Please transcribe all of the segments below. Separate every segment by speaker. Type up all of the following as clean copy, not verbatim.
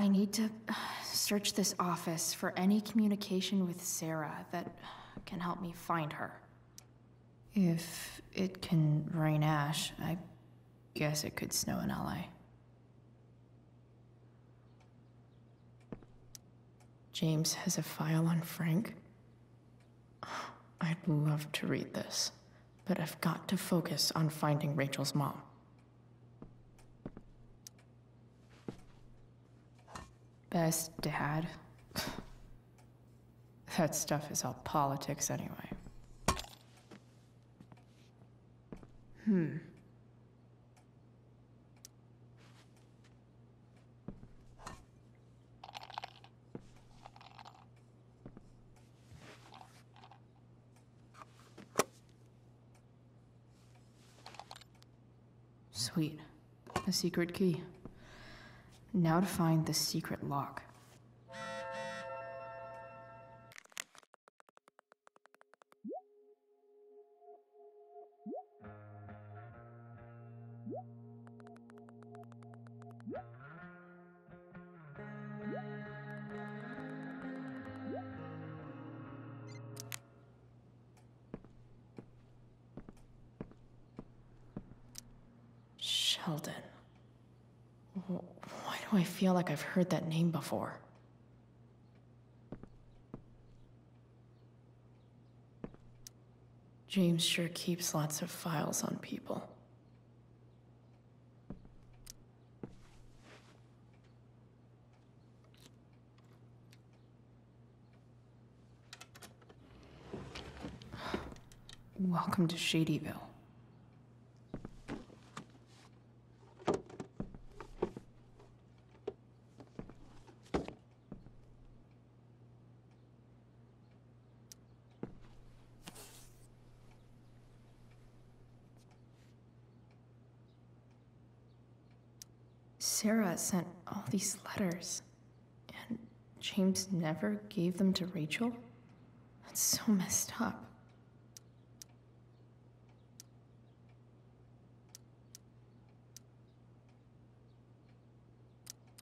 Speaker 1: I need to search this office for any communication with Sarah that can help me find her. If it can rain ash, I guess it could snow in LA. James has a file on Frank. I'd love to read this, but I've got to focus on finding Rachel's mom. Best dad. That stuff is all politics anyway. Sweet. A secret key. Now to find the secret lock. Sheldon. Why do I feel like I've heard that name before? James sure keeps lots of files on people. Welcome to Shadyville. Sarah sent all these letters, and James never gave them to Rachel? That's so messed up.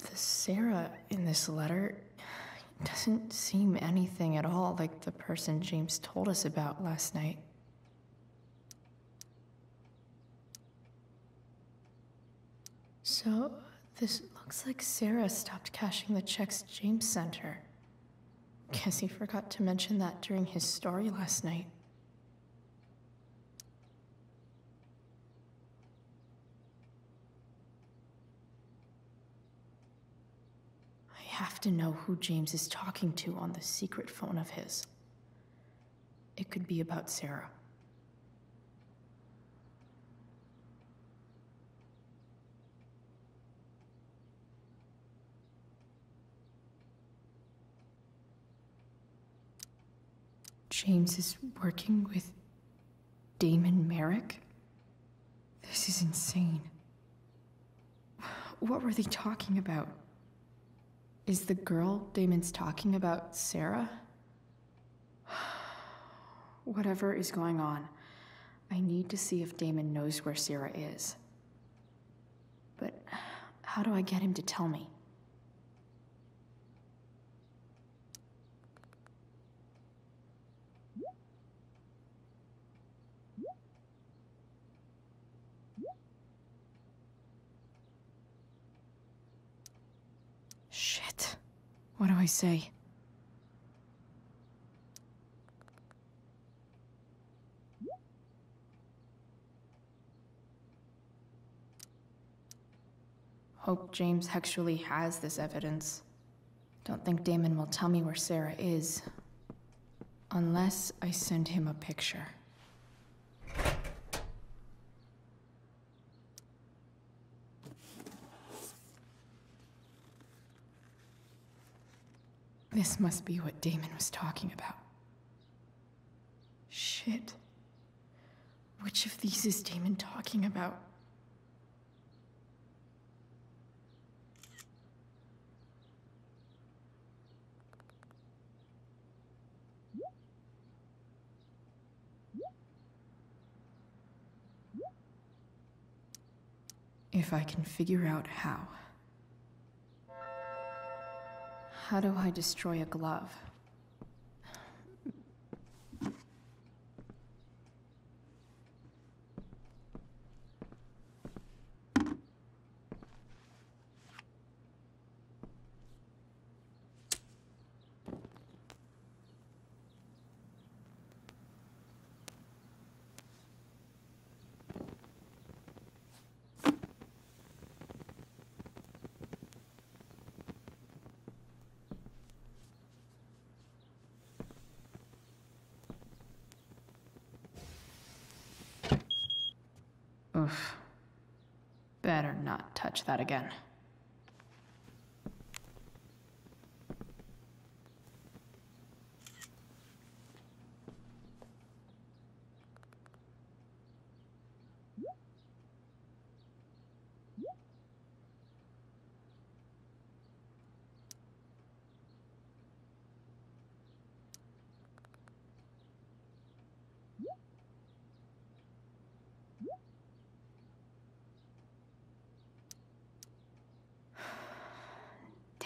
Speaker 1: The Sarah in this letter doesn't seem anything at all like the person James told us about last night. So, this looks like Sarah stopped cashing the checks James sent her. Guess he forgot to mention that during his story last night. I have to know who James is talking to on the secret phone of his. It could be about Sarah. James is working with Damon Merrick? This is insane. What were they talking about? Is the girl Damon's talking about Sarah? Whatever is going on, I need to see if Damon knows where Sarah is. But how do I get him to tell me? Shit. What do I say? Hope James actually has this evidence. Don't think Damon will tell me where Sarah is. Unless I send him a picture. This must be what Damon was talking about. Shit. Which of these is Damon talking about? If I can figure out how. How do I destroy a glove? Oof. Better not touch that again.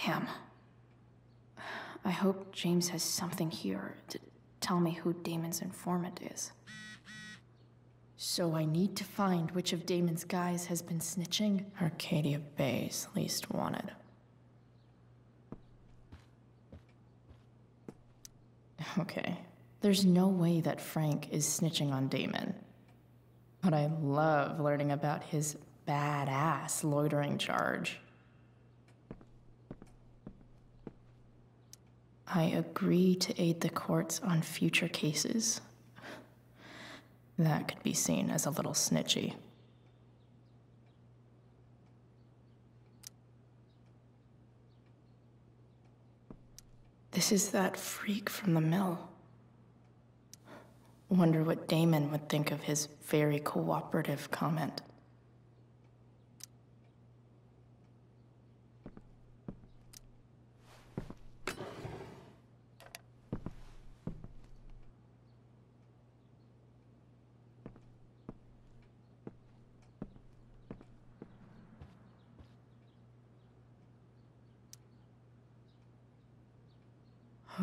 Speaker 1: Damn. I hope James has something here to tell me who Damon's informant is. So I need to find which of Damon's guys has been snitching. Arcadia Bay's least wanted. Okay, there's no way that Frank is snitching on Damon. But I love learning about his badass loitering charge. I agree to aid the courts on future cases. That could be seen as a little snitchy. This is that freak from the mill. Wonder what Damon would think of his very cooperative comment.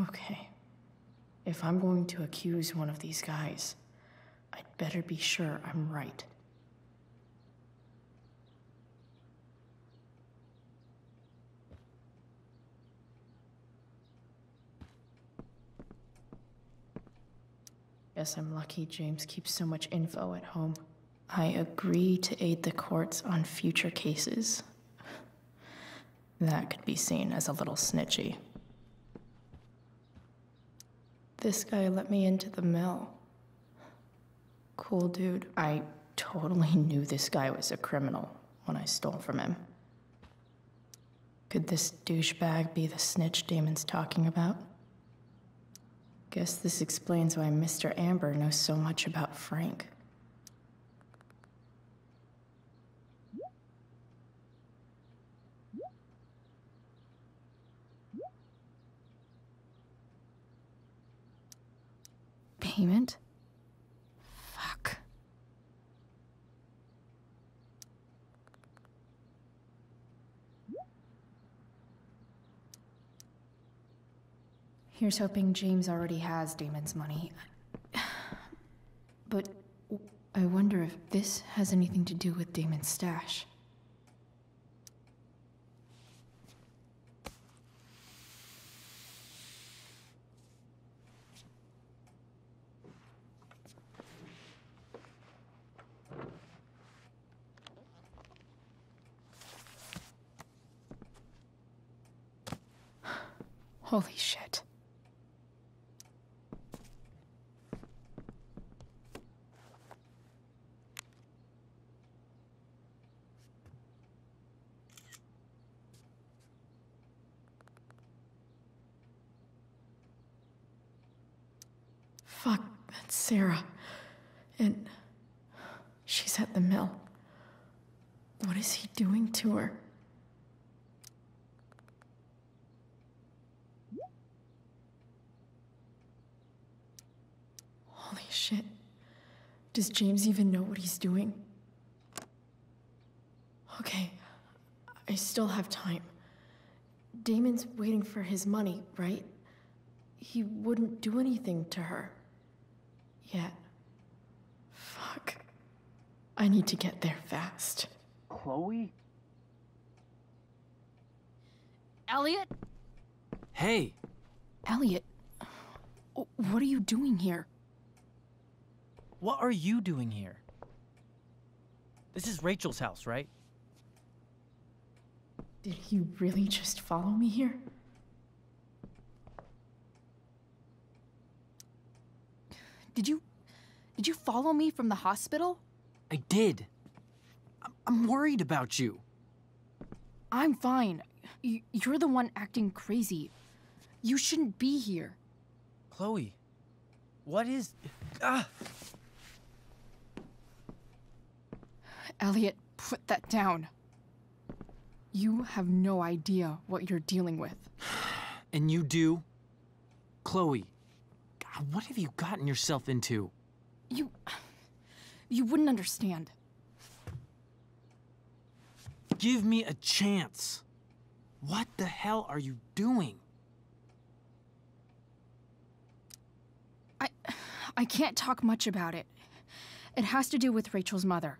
Speaker 1: Okay. If I'm going to accuse one of these guys, I'd better be sure I'm right. Guess I'm lucky James keeps so much info at home. I agree to aid the courts on future cases. That could be seen as a little snitchy. This guy let me into the mill. Cool dude. I totally knew this guy was a criminal when I stole from him. Could this douchebag be the snitch Damon's talking about? Guess this explains why Mr. Amber knows so much about Frank. Payment? Fuck. Here's hoping James already has Damon's money. But I wonder if this has anything to do with Damon's stash. Holy shit. Fuck, that's Sarah. And she's at the mill. What is he doing to her? Holy shit. Does James even know what he's doing? Okay, I still have time. Damon's waiting for his money, right? He wouldn't do anything to her. Yet. Fuck. I need to get there fast.
Speaker 2: Chloe?
Speaker 3: Elliot?
Speaker 4: Hey!
Speaker 1: Elliot, what are you doing here?
Speaker 4: What are you doing here? This is Rachel's house, right?
Speaker 1: Did he really just follow me here?
Speaker 3: Did you follow me from the hospital?
Speaker 4: I did. I'm worried about you.
Speaker 3: I'm fine. You're the one acting crazy. You shouldn't be here.
Speaker 4: Chloe, what is...
Speaker 3: Elliot, put that down. You have no idea what you're dealing with.
Speaker 4: And you do? Chloe, God, what have you gotten yourself into?
Speaker 3: You wouldn't understand.
Speaker 4: Give me a chance. What the hell are you doing?
Speaker 3: I can't talk much about it. It has to do with Rachel's mother.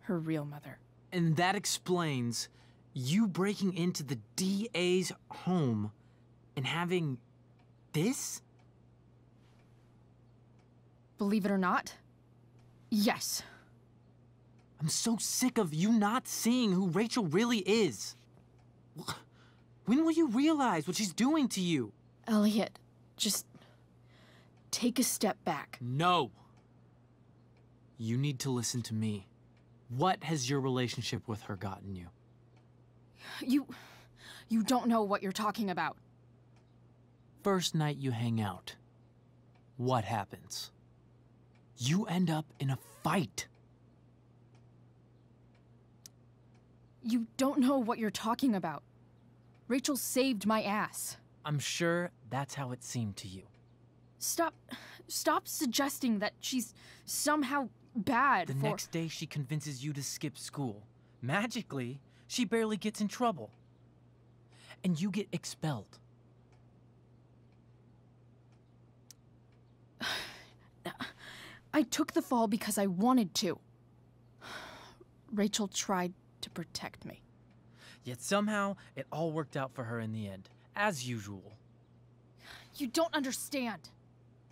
Speaker 3: Her real mother.
Speaker 4: And that explains you breaking into the DA's home and having this?
Speaker 3: Believe it or not, yes.
Speaker 4: I'm so sick of you not seeing who Rachel really is. When will you realize what she's doing to you?
Speaker 3: Elliot, just take a step back.
Speaker 4: No. You need to listen to me. What has your relationship with her gotten you?
Speaker 3: You don't know what you're talking about.
Speaker 4: First night you hang out, what happens? You end up in a fight.
Speaker 3: You don't know what you're talking about. Rachel saved my ass.
Speaker 4: I'm sure that's how it seemed to you.
Speaker 3: Stop suggesting that she's somehow bad
Speaker 4: The
Speaker 3: for...
Speaker 4: next day she convinces you to skip school. Magically, she barely gets in trouble. And you get expelled.
Speaker 3: I took the fall because I wanted to. Rachel tried to protect me.
Speaker 4: Yet somehow, it all worked out for her in the end, as usual.
Speaker 3: You don't understand.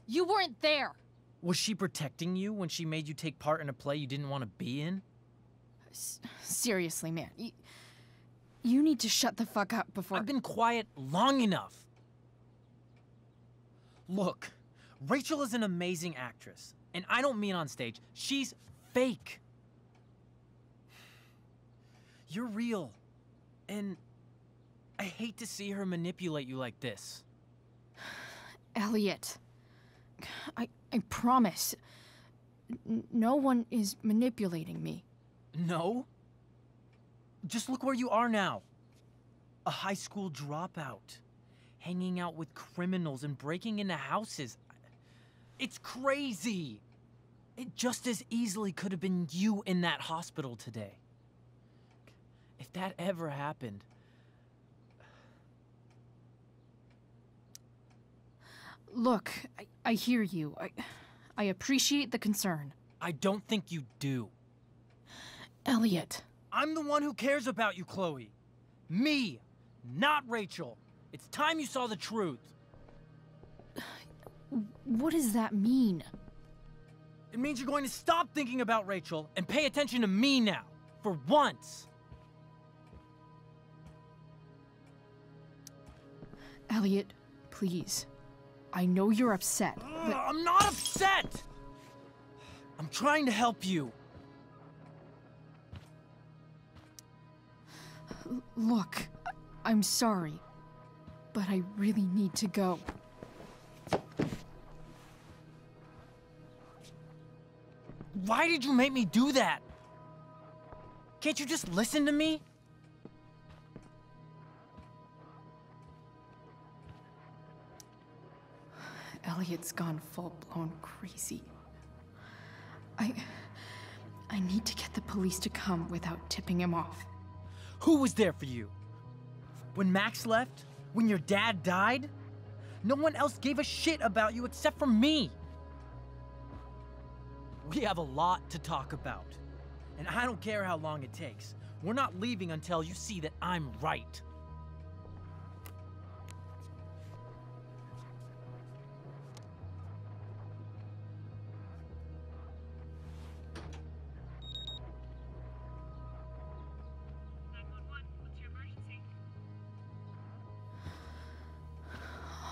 Speaker 3: You weren't there.
Speaker 4: Was she protecting you when she made you take part in a play you didn't want to be in?
Speaker 3: Seriously, man. You need to shut the fuck up before...
Speaker 4: I've been quiet long enough. Look, Rachel is an amazing actress. And I don't mean on stage. She's fake. You're real. And I hate to see her manipulate you like this.
Speaker 3: Elliot, I promise. No one is manipulating me.
Speaker 4: No? Just look where you are now. A high school dropout. Hanging out with criminals and breaking into houses. It's crazy. It just as easily could have been you in that hospital today. If that ever happened...
Speaker 3: Look, I hear you. I appreciate the concern.
Speaker 4: I don't think you do.
Speaker 3: Elliot.
Speaker 4: I'm the one who cares about you, Chloe. Me, not Rachel. It's time you saw the truth.
Speaker 3: What does that mean?
Speaker 4: It means you're going to stop thinking about Rachel and pay attention to me now, for once.
Speaker 3: Elliot, please. I know you're upset, but...
Speaker 4: I'm not upset! I'm trying to help you.
Speaker 3: Look, I'm sorry, but I really need to go.
Speaker 4: Why did you make me do that? Can't you just listen to me?
Speaker 3: Elliot's gone full-blown crazy. I need to get the police to come without tipping him off.
Speaker 4: Who was there for you? When Max left? When your dad died? No one else gave a shit about you except for me. We have a lot to talk about. And I don't care how long it takes. We're not leaving until you see that I'm right.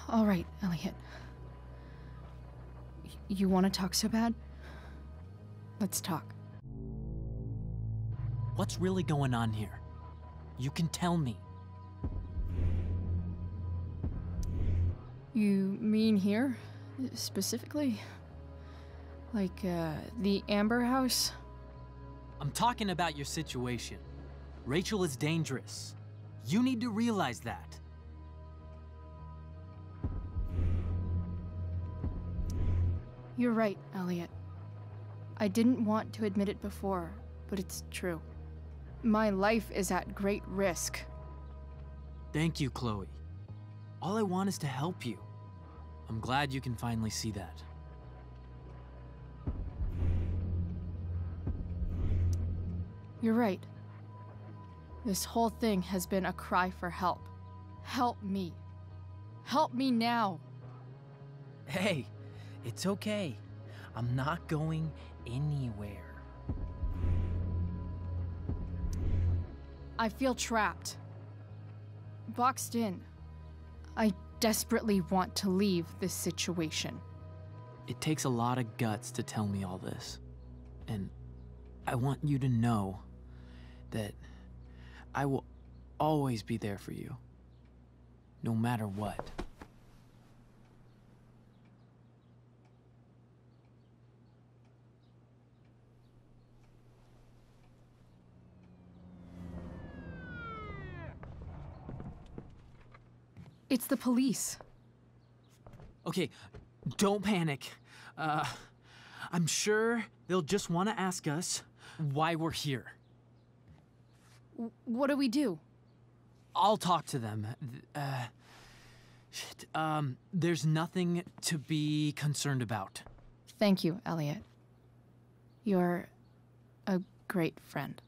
Speaker 3: All right, Elliot. You want to talk so bad? Let's talk.
Speaker 4: What's really going on here? You can tell me.
Speaker 3: You mean here? Specifically? Like, the Amber House?
Speaker 4: I'm talking about your situation. Rachel is dangerous. You need to realize that.
Speaker 3: You're right, Elliot. I didn't want to admit it before, but it's true. My life is at great risk.
Speaker 4: Thank you, Chloe. All I want is to help you. I'm glad you can finally see that.
Speaker 3: You're right. This whole thing has been a cry for help. Help me. Help me now.
Speaker 4: Hey, it's okay. I'm not going anywhere.
Speaker 3: I feel trapped. Boxed in. I desperately want to leave this situation.
Speaker 4: It takes a lot of guts to tell me all this. And I want you to know that I will always be there for you, no matter what.
Speaker 3: It's the police.
Speaker 4: Okay, don't panic. I'm sure they'll just want to ask us why we're here.
Speaker 3: What do we do?
Speaker 4: I'll talk to them. There's nothing to be concerned about.
Speaker 3: Thank you, Elliot. You're a great friend.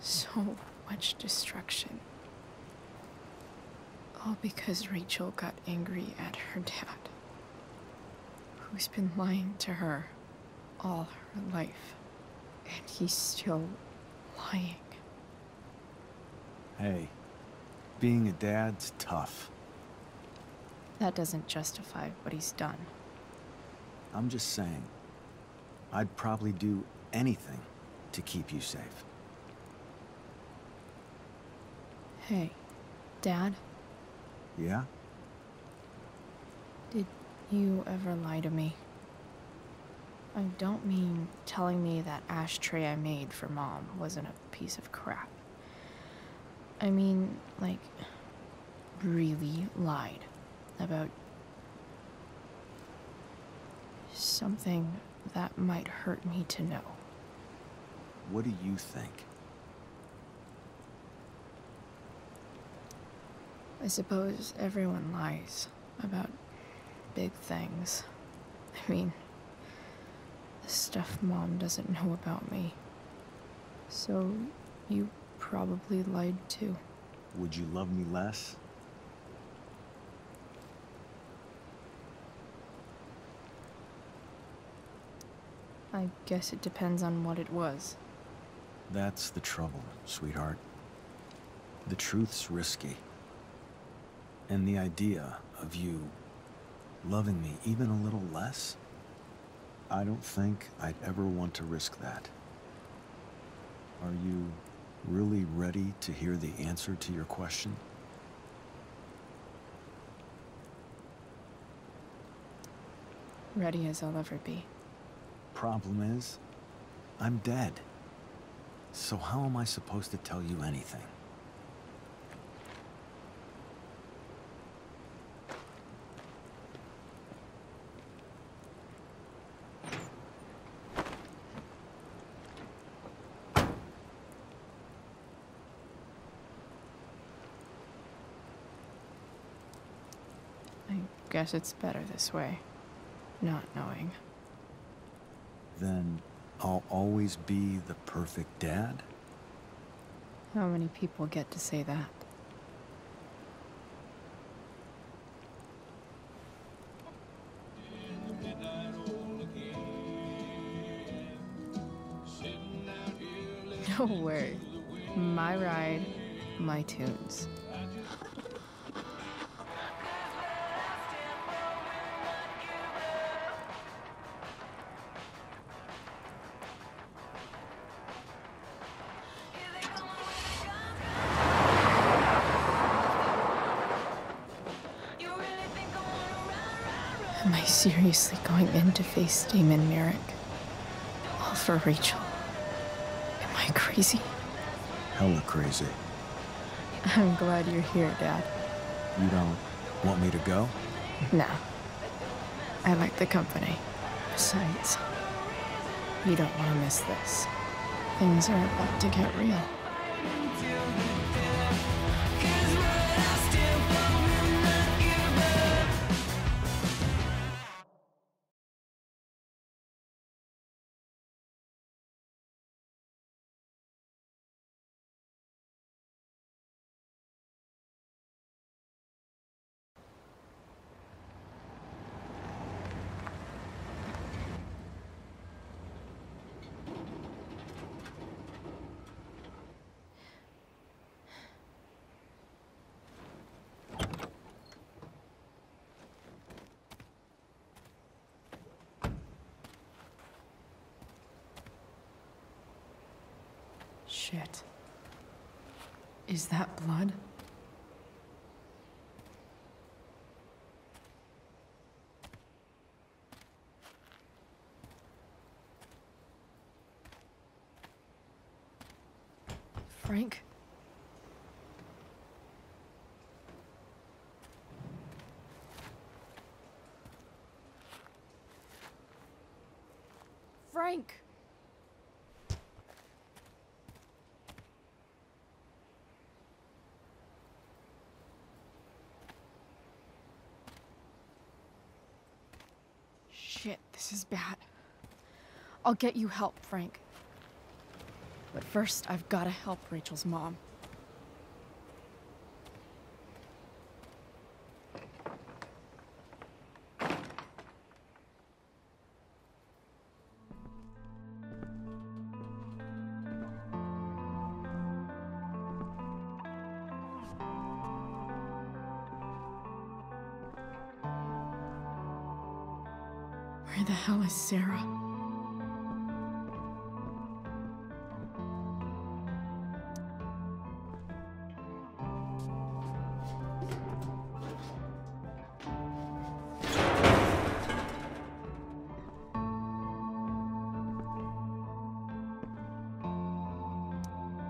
Speaker 3: So much destruction. All because Rachel got angry at her dad, who's been lying to her all her life. And he's still lying.
Speaker 2: Hey, being a dad's tough.
Speaker 3: That doesn't justify what he's done.
Speaker 2: I'm just saying, I'd probably do anything to keep you safe.
Speaker 3: Hey, Dad,
Speaker 2: Yeah?
Speaker 3: did you ever lie to me? I don't mean telling me that ashtray I made for Mom wasn't a piece of crap. I mean, like, really lied about something that might hurt me to know.
Speaker 2: What do you think?
Speaker 3: I suppose everyone lies about big things. I mean, the stuff Mom doesn't know about me. So, you probably lied too.
Speaker 2: Would you love me less?
Speaker 3: I guess it depends on what it was.
Speaker 2: That's the trouble, sweetheart. The truth's risky. And the idea of you loving me even a little less, I don't think I'd ever want to risk that. Are you really ready to hear the answer to your question?
Speaker 3: Ready as I'll ever be.
Speaker 2: Problem is, I'm dead. So how am I supposed to tell you anything?
Speaker 3: I guess it's better this way, not knowing.
Speaker 2: Then I'll always be the perfect dad?
Speaker 3: How many people get to say that? No way. My ride, my tunes. Am I seriously going in to face Damon Merrick? All for Rachel? Am I crazy?
Speaker 2: Hella crazy.
Speaker 3: I'm glad you're here, Dad.
Speaker 2: You don't want me to go?
Speaker 3: No. I like the company. Besides, you don't want to miss this. Things are about to get real. Shit. Is that blood? Frank? Frank! Shit, this is bad. I'll get you help, Frank. But first, I've gotta help Rachel's mom. Where the hell is Sarah?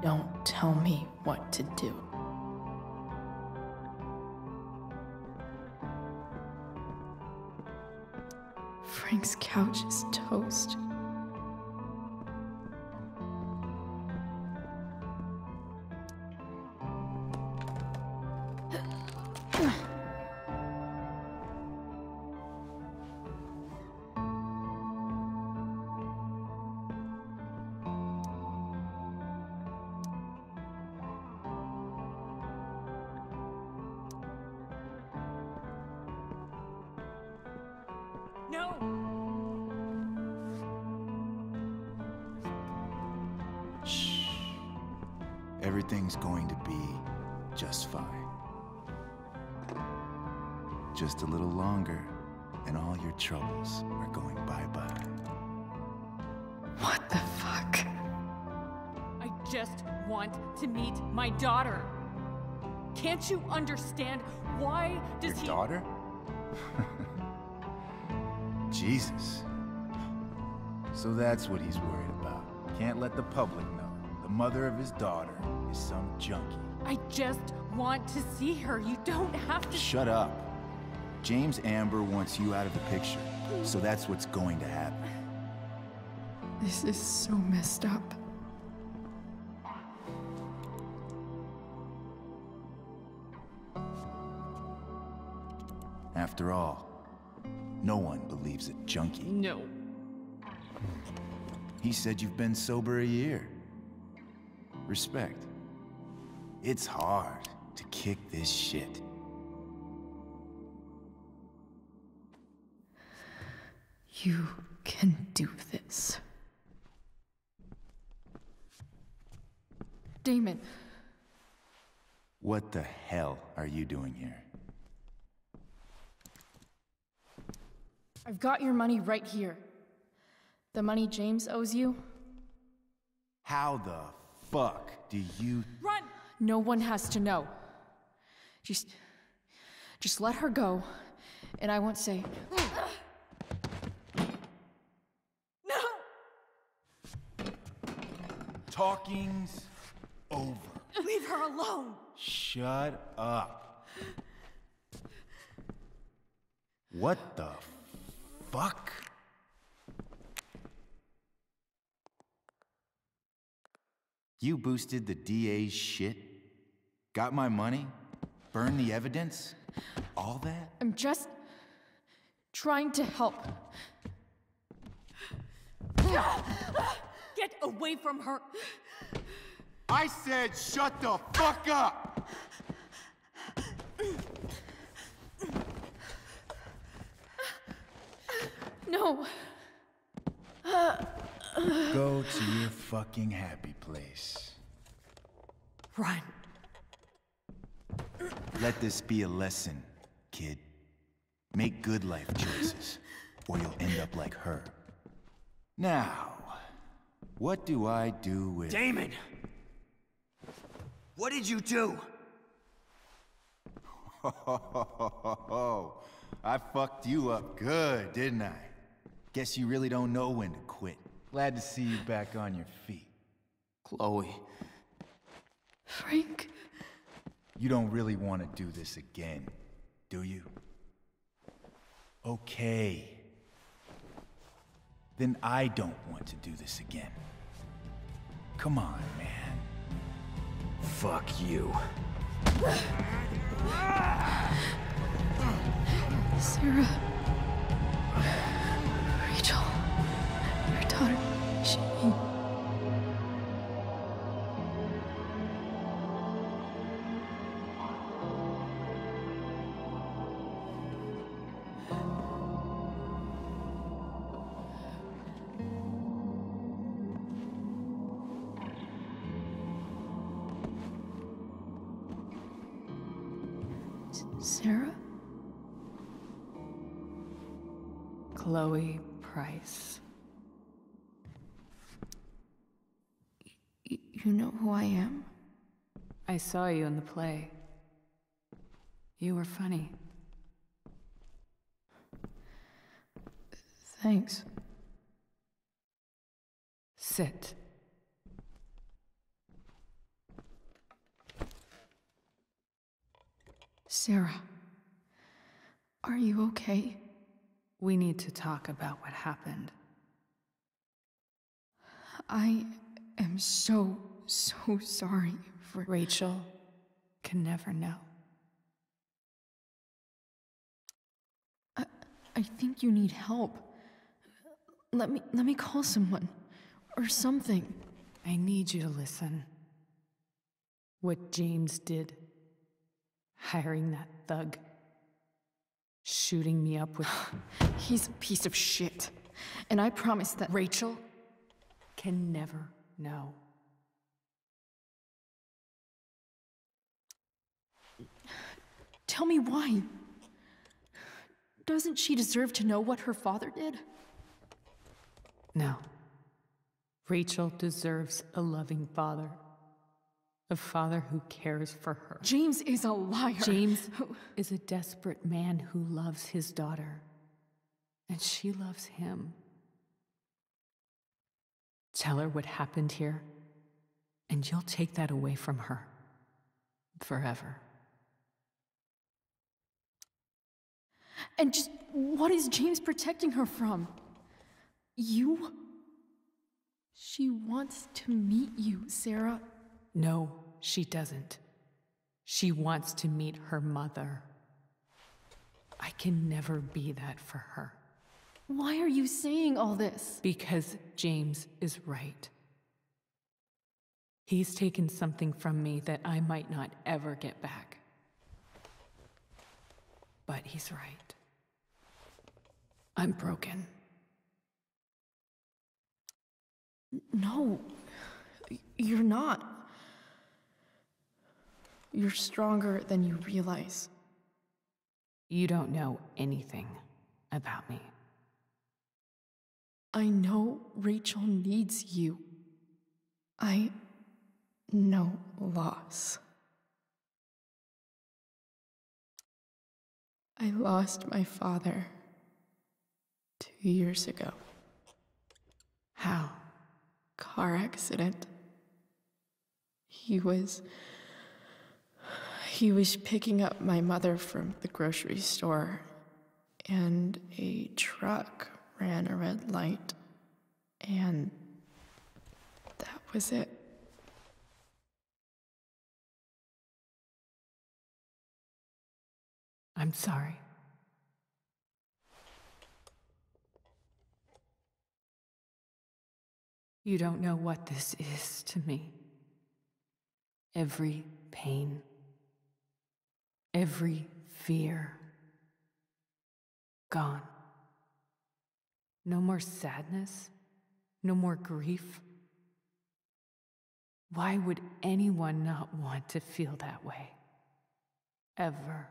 Speaker 3: Don't tell me what to do. Frank. Frank's couch is toast.
Speaker 5: No!
Speaker 6: Shh. Everything's going to be just fine. Just a little longer, and all your troubles are going bye-bye.
Speaker 3: What the fuck?
Speaker 5: I just want to meet my daughter. Can't you understand? Why does
Speaker 6: Your daughter? Jesus. So that's what he's worried about. Can't let the public know. The mother of his daughter is some junkie.
Speaker 5: I just want to see her. You don't have to.
Speaker 6: Shut up. James Amber wants you out of the picture, so that's what's going to happen.
Speaker 3: This is so messed up.
Speaker 6: After all, no one believes a junkie.
Speaker 5: No.
Speaker 6: He said you've been sober a year. Respect. It's hard to kick this shit.
Speaker 3: You can do this. Damon.
Speaker 6: What the hell are you doing here?
Speaker 3: I've got your money right here. The money James owes you.
Speaker 6: How the fuck do you...
Speaker 5: Run!
Speaker 3: No one has to know. Just let her go, and I won't say...
Speaker 5: No!
Speaker 6: Talking's over.
Speaker 5: Leave her alone!
Speaker 6: Shut up. What the fuck? You boosted the DA's shit? Got my money? Burned the evidence? All that?
Speaker 3: I'm just trying to help.
Speaker 5: Get away from her!
Speaker 6: I said shut the fuck up!
Speaker 3: No.
Speaker 6: Go to your fucking happy place.
Speaker 5: Run.
Speaker 6: Let this be a lesson, kid. Make good life choices, or you'll end up like her. Now, what do I do with...
Speaker 2: Damon! What did you do?
Speaker 6: I fucked you up good, didn't I? Guess you really don't know when to quit. Glad to see you back on your feet.
Speaker 2: Chloe.
Speaker 3: Frank.
Speaker 6: You don't really want to do this again, do you? Okay. Then I don't want to do this again. Come on, man.
Speaker 2: Fuck you.
Speaker 3: Sarah. Rachel. Your daughter. She... Sarah?
Speaker 5: Chloe Price.
Speaker 3: You know who I am?
Speaker 5: I saw you in the play. You were funny.
Speaker 3: Thanks.
Speaker 5: Sit.
Speaker 3: Sarah. Are you okay?
Speaker 5: We need to talk about what happened.
Speaker 1: I am so sorry for...
Speaker 5: Rachel can never know.
Speaker 1: I think you need help. Let me call someone. Or something.
Speaker 5: I need you to listen. What James did, hiring that thug, shooting me up with...
Speaker 1: He's a piece of shit. And I promise that...
Speaker 5: Rachel can never know.
Speaker 1: Tell me why. Doesn't she deserve to know what her father did?
Speaker 5: No. Rachel deserves a loving father. A father who cares for her.
Speaker 1: James is a liar.
Speaker 5: James is a desperate man who loves his daughter. And she loves him. Tell her what happened here, and you'll take that away from her. Forever.
Speaker 1: And just what is James protecting her from? You? She wants to meet you, Sarah.
Speaker 5: No, she doesn't. She wants to meet her mother. I can never be that for her.
Speaker 1: Why are you saying all this?
Speaker 5: Because James is right. He's taken something from me that I might not ever get back. But he's right. I'm broken.
Speaker 1: No, you're not. You're stronger than you realize.
Speaker 5: You don't know anything about me.
Speaker 1: I know Rachel needs you. I know loss. I lost my father 2 years ago.
Speaker 5: How?
Speaker 1: Car accident. He was picking up my mother from the grocery store, and a truck ran a red light, and that was it.
Speaker 5: I'm sorry. You don't know what this is to me. Every pain, every fear, gone. No more sadness, no more grief. Why would anyone not want to feel that way? Ever.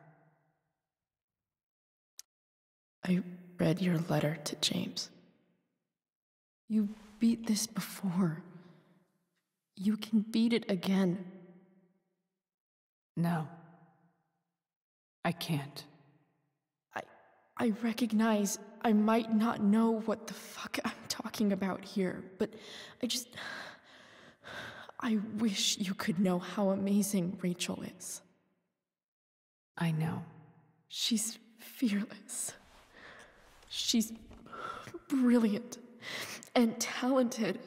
Speaker 1: I read your letter to James. You beat this before. You can beat it again.
Speaker 5: No. I can't.
Speaker 1: I recognize I might not know what the fuck I'm talking about here, but I wish you could know how amazing Rachel is.
Speaker 5: I know.
Speaker 1: She's fearless. She's brilliant and talented.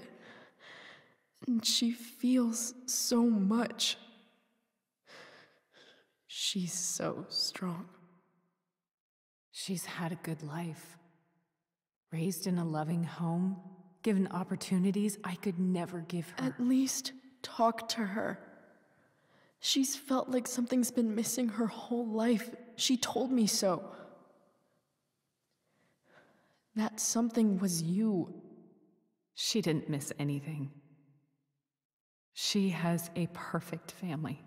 Speaker 1: And she feels so much. She's so strong.
Speaker 5: She's had a good life. Raised in a loving home, given opportunities I could never give her.
Speaker 1: At least talk to her. She's felt like something's been missing her whole life. She told me so. That something was you.
Speaker 5: She didn't miss anything. She has a perfect family.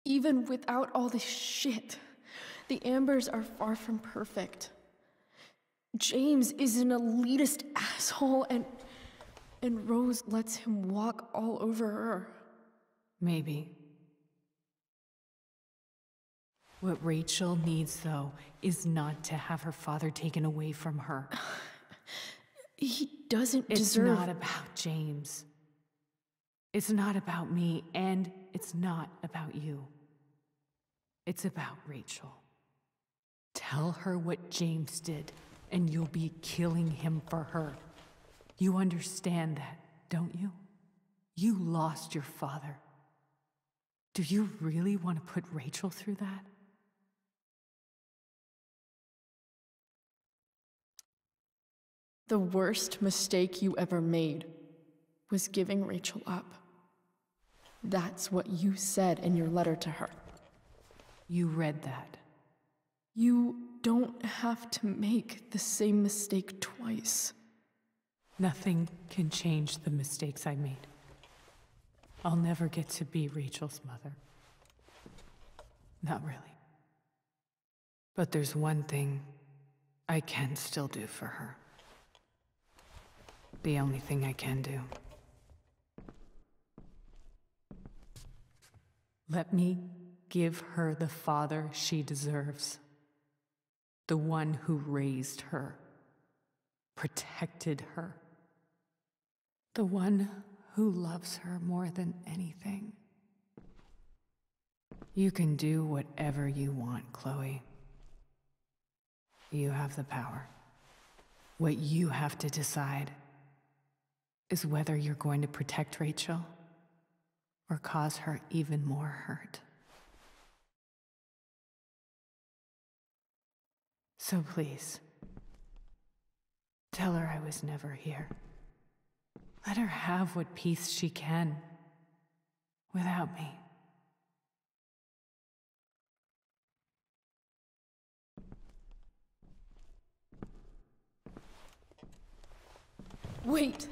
Speaker 1: Even without all this shit, the Ambers are far from perfect. James is an elitist asshole, and Rose lets him walk all over her.
Speaker 5: Maybe. What Rachel needs, though, is not to have her father taken away from her.
Speaker 1: He doesn't
Speaker 5: It's
Speaker 1: deserve...
Speaker 5: not about James. It's not about me, and it's not about you. It's about Rachel. Tell her what James did, and you'll be killing him for her. You understand that, don't you? You lost your father. Do you really want to put Rachel through that?
Speaker 3: The worst mistake you ever made was giving Rachel up. That's what you said in your letter to her.
Speaker 5: You read that.
Speaker 3: You don't have to make the same mistake twice.
Speaker 5: Nothing can change the mistakes I made. I'll never get to be Rachel's mother. Not really. But there's one thing I can still do for her. The only thing I can do. Let me give her the father she deserves. The one who raised her, protected her. The one who loves her more than anything. You can do whatever you want, Chloe. You have the power. What you have to decide is whether you're going to protect Rachel or cause her even more hurt. So please, tell her I was never here. Let her have what peace she can without me.
Speaker 3: Wait!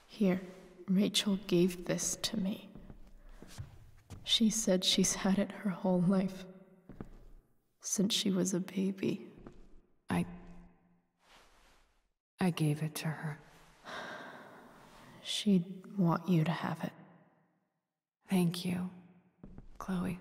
Speaker 3: Here, Rachel gave this to me. She said she's had it her whole life, since she was a baby.
Speaker 5: I gave it to her.
Speaker 3: She'd want you to have it.
Speaker 5: Thank you, Chloe.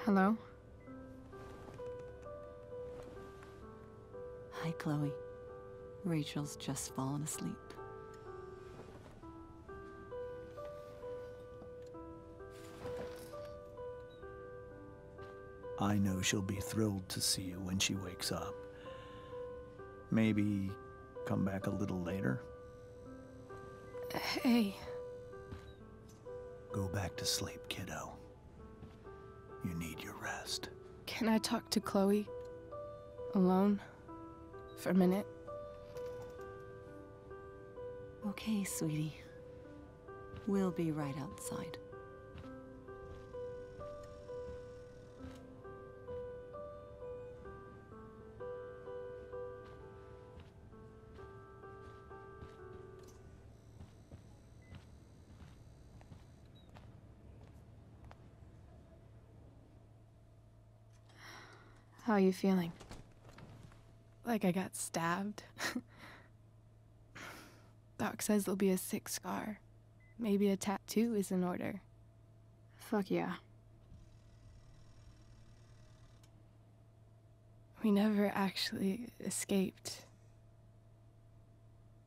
Speaker 3: Hello?
Speaker 7: Hi, Chloe. Rachel's just fallen asleep.
Speaker 2: I know she'll be thrilled to see you when she wakes up. Maybe come back a little later?
Speaker 3: Hey.
Speaker 2: Go back to sleep, kiddo. You need your rest.
Speaker 3: Can I talk to Chloe? Alone? For a minute?
Speaker 7: Okay, sweetie. We'll be right outside.
Speaker 3: How are you feeling? Like I got stabbed? Doc says there'll be a sick scar. Maybe a tattoo is in order. Fuck yeah. We never actually escaped,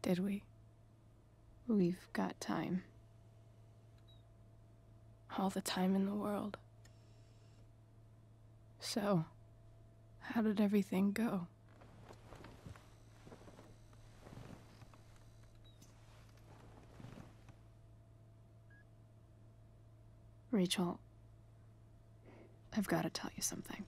Speaker 3: did we? We've got time. All the time in the world. So, how did everything go? Rachel, I've got to tell you something.